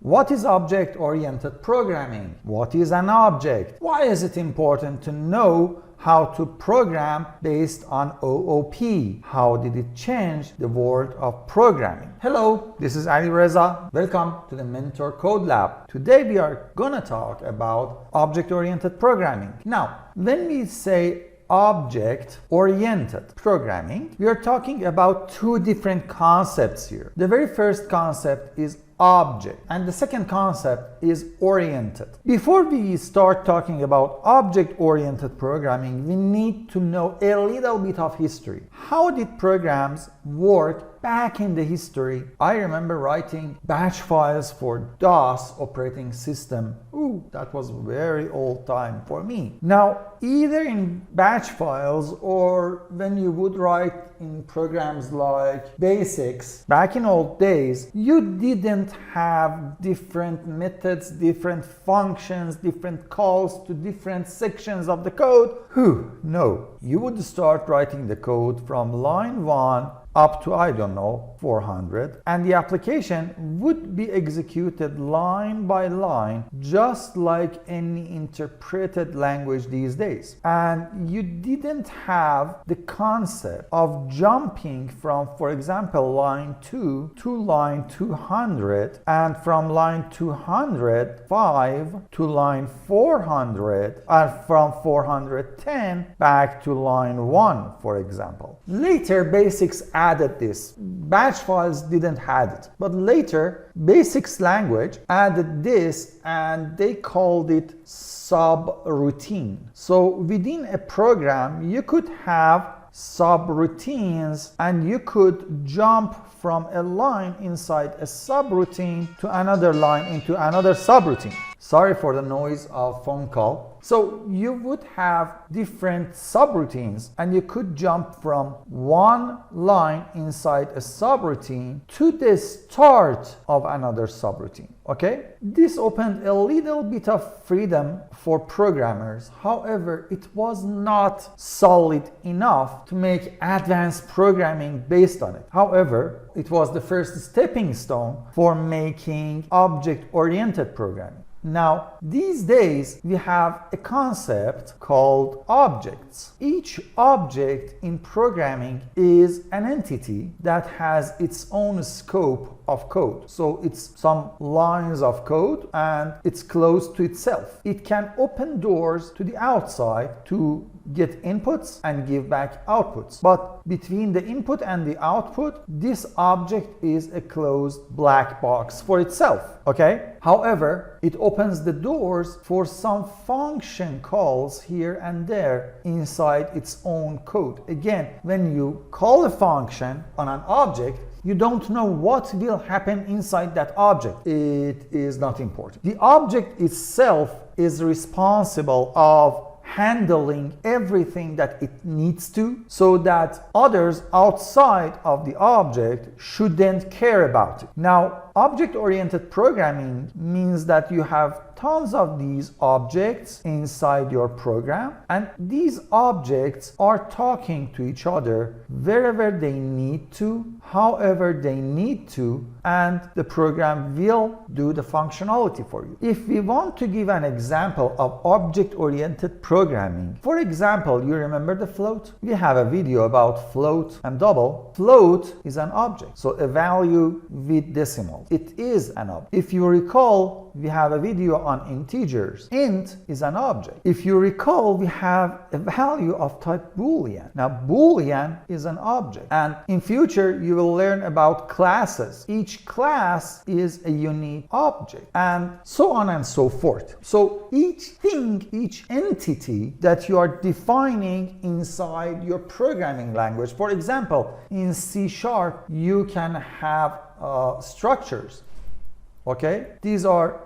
What is object-oriented programming? What is an object? Why is it important to know how to program based on OOP? How did it change the world of programming? Hello, this is Ali Reza. Welcome to the Mentor Code Lab. Today we are gonna talk about object-oriented programming. Now, when we say object-oriented programming, we are talking about two different concepts here. The very first concept is object, and the second concept is oriented. Before we start talking about object-oriented programming, we need to know a little bit of history. How did programs work back in the history? I remember writing batch files for DOS operating system. Ooh, that was very old time for me. Now, either in batch files or when you would write in programs like basics, back in old days, you didn't have different methods, different functions, different calls to different sections of the code. No. You would start writing the code from line 1 up to, I don't know, 400, and the application would be executed line by line, just like any interpreted language these days. And you didn't have the concept of jumping from, for example, line 2 to line 200, and from line 205 to line 400, and from 410 back to line 1, for example. Later, basics added this. Batch files didn't have it, but later basics language added this and they called it subroutine. So within a program you could have subroutines and you could jump from a line inside a subroutine to another line into another subroutine. Sorry for the noise of phone call. So you would have different subroutines and you could jump from one line inside a subroutine to the start of another subroutine. Okay? This opened a little bit of freedom for programmers. However, it was not solid enough to make advanced programming based on it. However, it was the first stepping stone for making object-oriented programming. Now, these days we have a concept called objects. Each object in programming is an entity that has its own scope of code. So it's some lines of code and it's closed to itself. It can open doors to the outside to get inputs and give back outputs. But between the input and the output, this object is a closed black box for itself. Okay? However, it opens the doors for some function calls here and there inside its own code. Again, when you call a function on an object, you don't know what will happen inside that object. It is not important. The object itself is responsible of handling everything that it needs to, so that others outside of the object shouldn't care about it. Now, object-oriented programming means that you have tons of these objects inside your program, and these objects are talking to each other wherever they need to, however they need to, and the program will do the functionality for you. If we want to give an example of object-oriented programming, for example, you remember the float? We have a video about float and double. Float is an object, so a value with decimals. It is an object. If you recall, we have a video on integers. Int is an object. If you recall, we have a value of type Boolean. Now, Boolean is an object. And in future, you will learn about classes. Each class is a unique object, and so on and so forth. So each thing, each entity that you are defining inside your programming language, for example, in C# you can have structures. Okay, these are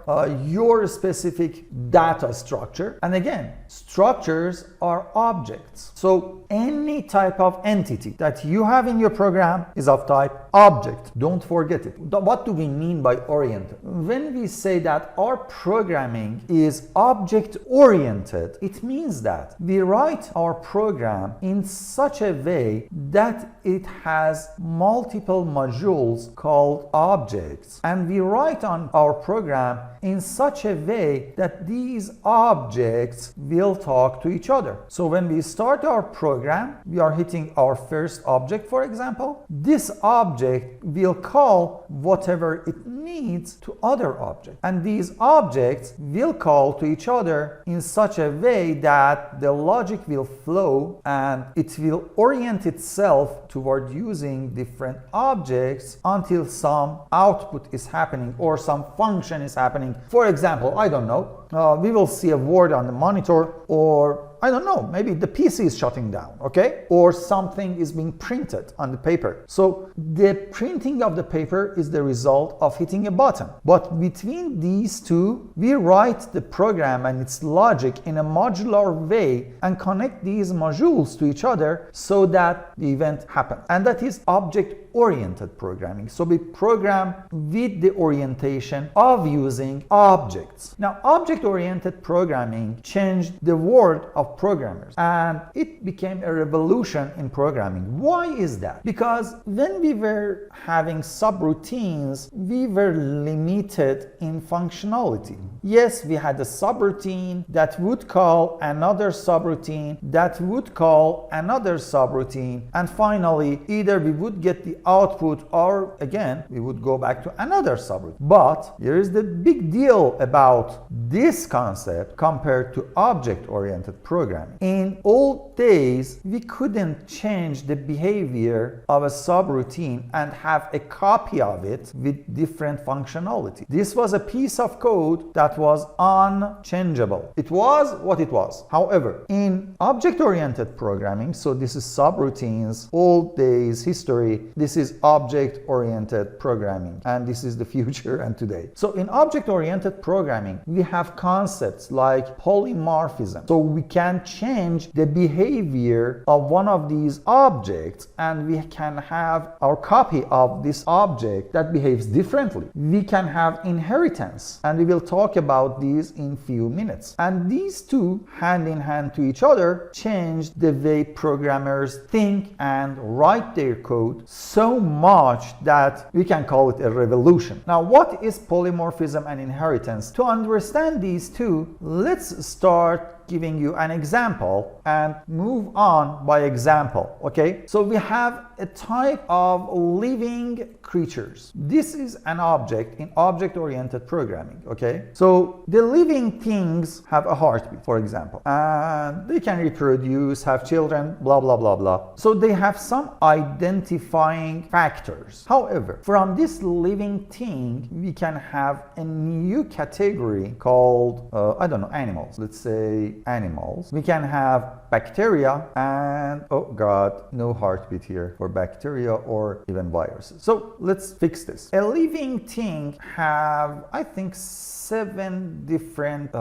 your specific data structure, and again, structures are objects. So any type of entity that you have in your program is of type Object, don't forget it. What do we mean by oriented? When we say that our programming is object oriented, it means that we write our program in such a way that it has multiple modules called objects, and we write on our program in such a way that these objects will talk to each other. So when we start our program, we are hitting our first object, for example. This object will call whatever it needs to other objects, and these objects will call to each other in such a way that the logic will flow and it will orient itself toward using different objects until some output is happening or some function is happening. For example, I don't know, we will see a word on the monitor, or I don't know, maybe the PC is shutting down, okay? Or something is being printed on the paper. So the printing of the paper is the result of hitting a button. But between these two, we write the program and its logic in a modular way and connect these modules to each other so that the event happens. And that is object-oriented programming. So we program with the orientation of using objects. Now, object-oriented programming changed the world of programmers, and it became a revolution in programming. Why is that? Because when we were having subroutines, we were limited in functionality. Yes, we had a subroutine that would call another subroutine that would call another subroutine, and finally either we would get the output or again we would go back to another subroutine. But here is the big deal about this concept compared to object-oriented programming. In old days, we couldn't change the behavior of a subroutine and have a copy of it with different functionality. This was a piece of code that was unchangeable. It was what it was. However, in object-oriented programming, so this is subroutines, old days, history, this is object-oriented programming, and this is the future and today. So in object-oriented programming, we have concepts like polymorphism. So we can change the behavior of one of these objects, and we can have our copy of this object that behaves differently. We can have inheritance, and we will talk about these in few minutes. And these two, hand in hand to each other, change the way programmers think and write their code so much that we can call it a revolution. Now, what is polymorphism and inheritance? To understand these two, let's start giving you an example and move on by example, okay? So we have a type of living creatures. This is an object in object-oriented programming, okay? So the living things have a heartbeat, for example, and they can reproduce, have children, blah, blah, blah, blah. So they have some identifying factors. However, from this living thing, we can have a new category called, I don't know, animals. Let's say animals. We can have bacteria and, oh God, no heartbeat here for bacteria or even viruses. So let's fix this. A living thing have, I think, 7 different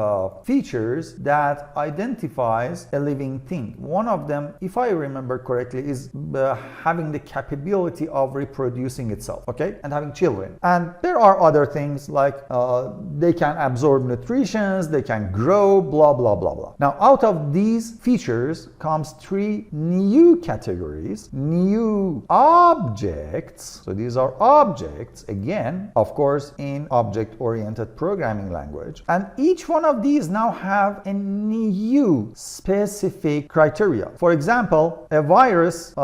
features that identifies a living thing. One of them, if I remember correctly, is having the capability of reproducing itself, okay, and having children. And there are other things like they can absorb nutrition, they can grow, blah, blah, blah, blah. Now, out of these features comes 3 new categories, new objects. So these are objects, again, of course, in object-oriented programming language, and each one of these now have a new specific criteria. For example, a virus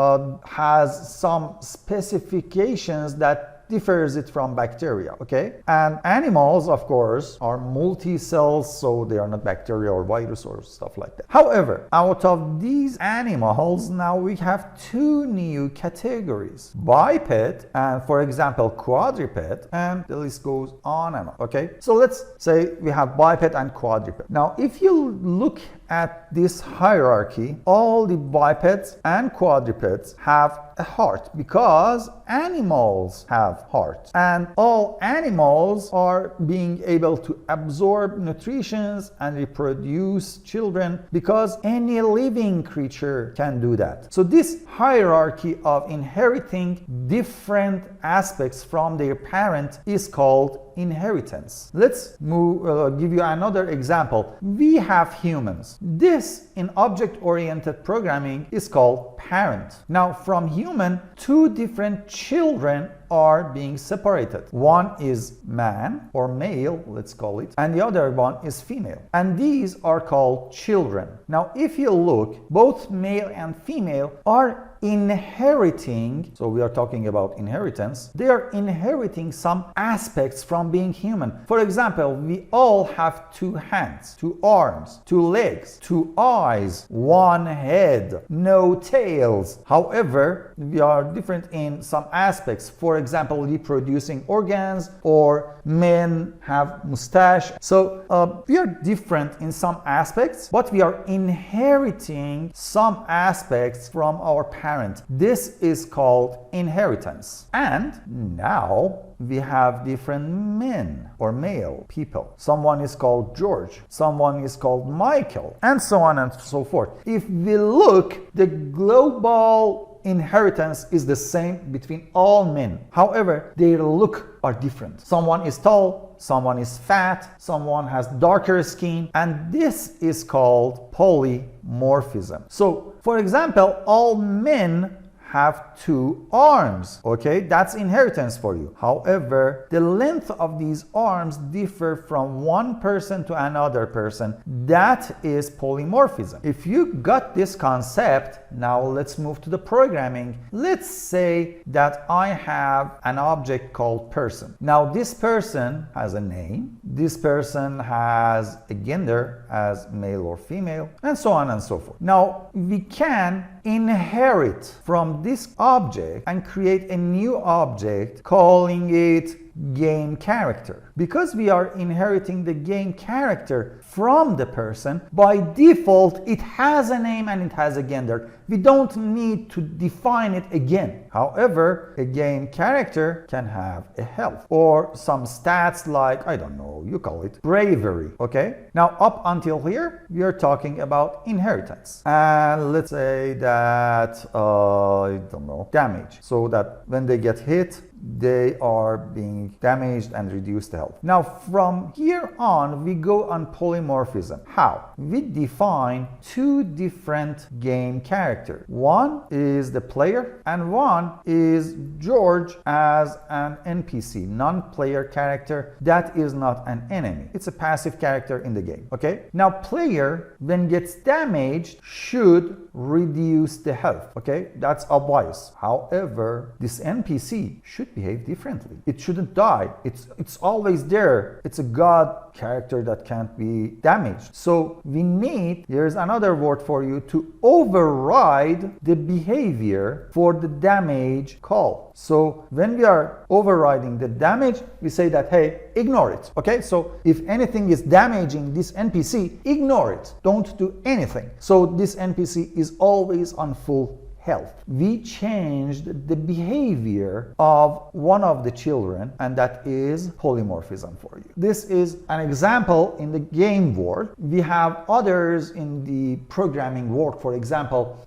has some specifications that differs it from bacteria, okay? And animals, of course, are multi-cells, so they are not bacteria or virus or stuff like that. However, out of these animals, now we have 2 new categories, biped and, for example, quadruped, and the list goes on and on, okay? So let's say we have biped and quadruped. Now, if you look at this hierarchy, all the bipeds and quadrupeds have a heart because animals have hearts, and all animals are being able to absorb nutrition and reproduce children because any living creature can do that. So this hierarchy of inheriting different aspects from their parent is called inheritance. Let's give you another example. We have humans. This in object-oriented programming is called parent. Now from human, two different children are being separated. One is man or male, let's call it, and the other one is female. And these are called children. Now if you look, both male and female are inheriting, so we are talking about inheritance, they are inheriting some aspects from being human. For example, we all have two hands, two arms, two legs, two eyes, one head, no tails. However, we are different in some aspects. For example, reproducing organs, or men have mustache. So we are different in some aspects, but we are inheriting some aspects from our parents. This is called inheritance. And now we have different men or male people. Someone is called George, someone is called Michael, and so on and so forth. If we look, the global inheritance is the same between all men. However, their look are different. Someone is tall, someone is fat, someone has darker skin, and this is called polymorphism. So, for example, all men have two arms. Okay, that's inheritance for you. However, the length of these arms differ from one person to another person. That is polymorphism. If you got this concept, now let's move to the programming. Let's say that I have an object called person. Now this person has a name, this person has a gender as male or female, and so on and so forth. Now we can inherit from this object and create a new object, calling it game character. Because we are inheriting the game character from the person, by default it has a name and it has a gender. We don't need to define it again. However, a game character can have a health or some stats like, I don't know, you call it bravery. Okay, now up until here we are talking about inheritance, and let's say that I don't know, damage, so that when they get hit they are being damaged and reduce the health. Now from here on we go on polymorphism. How? We define two different game characters. One is the player and one is George as an NPC, non-player character that is not an enemy. It's a passive character in the game. Okay, now player when gets damaged should reduce the health. Okay, that's obvious. However, this NPC should behave differently. It shouldn't die. It's always there. It's a god character that can't be damaged. So we need, here's another word for you, to override the behavior for the damage call. So when we are overriding the damage, we say that, hey, ignore it. Okay, so if anything is damaging this NPC, ignore it. Don't do anything. So this NPC is always on full health. We changed the behavior of one of the children, and that is polymorphism for you. This is an example in the game world. We have others in the programming world. For example,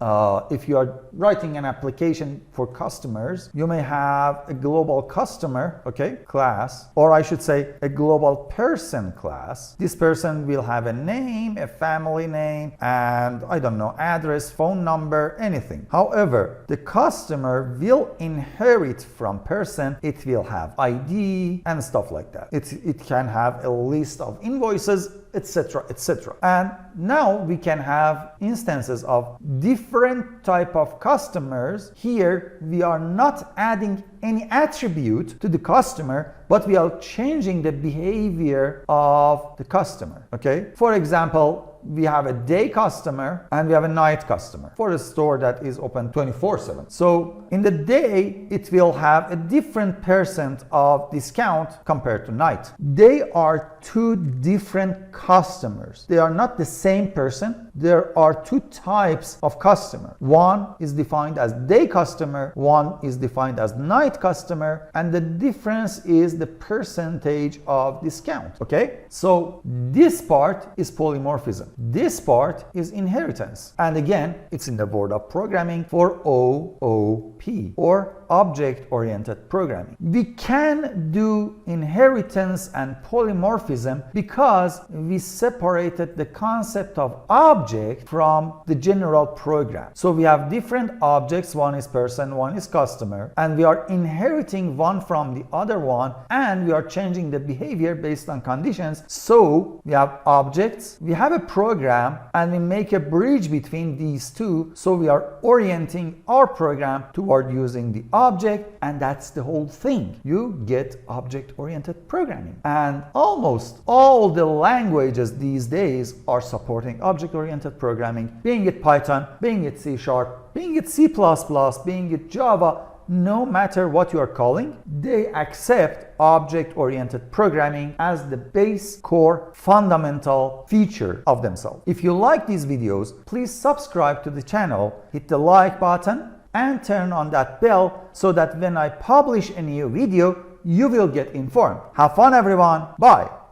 if you are writing an application for customers, you may have a global customer, okay, class, or I should say a global person class. This person will have a name, a family name, and I don't know, address, phone number, anything. However, the customer will inherit from person. It will have ID and stuff like that. It can have a list of invoices, etc., etc. And now we can have instances of different type of customers. Here we are not adding any attribute to the customer, but we are changing the behavior of the customer. Okay, for example, we have a day customer and we have a night customer for a store that is open 24/7. So in the day, it will have a different percent of discount compared to night. They are two different customers. They are not the same person. There are two types of customer. One is defined as day customer, one is defined as night customer, and the difference is the percentage of discount. Okay? So this part is polymorphism. This part is inheritance. And again, it's in the world of programming for OOP, or object-oriented programming. We can do inheritance and polymorphism because we separated the concept of object from the general program. So we have different objects, one is person, one is customer, and we are inheriting one from the other one, and we are changing the behavior based on conditions. So we have objects, we have a program, and we make a bridge between these two. So we are orienting our program toward using the object, and that's the whole thing. You get object-oriented programming. And almost all the languages these days are supporting object-oriented programming, being it Python, being it C#, being it C++, being it Java. No matter what you are calling, they accept object-oriented programming as the base, core, fundamental feature of themselves. If you like these videos, please subscribe to the channel, hit the like button, and turn on that bell so that when I publish a new video, you will get informed. Have fun, everyone. Bye.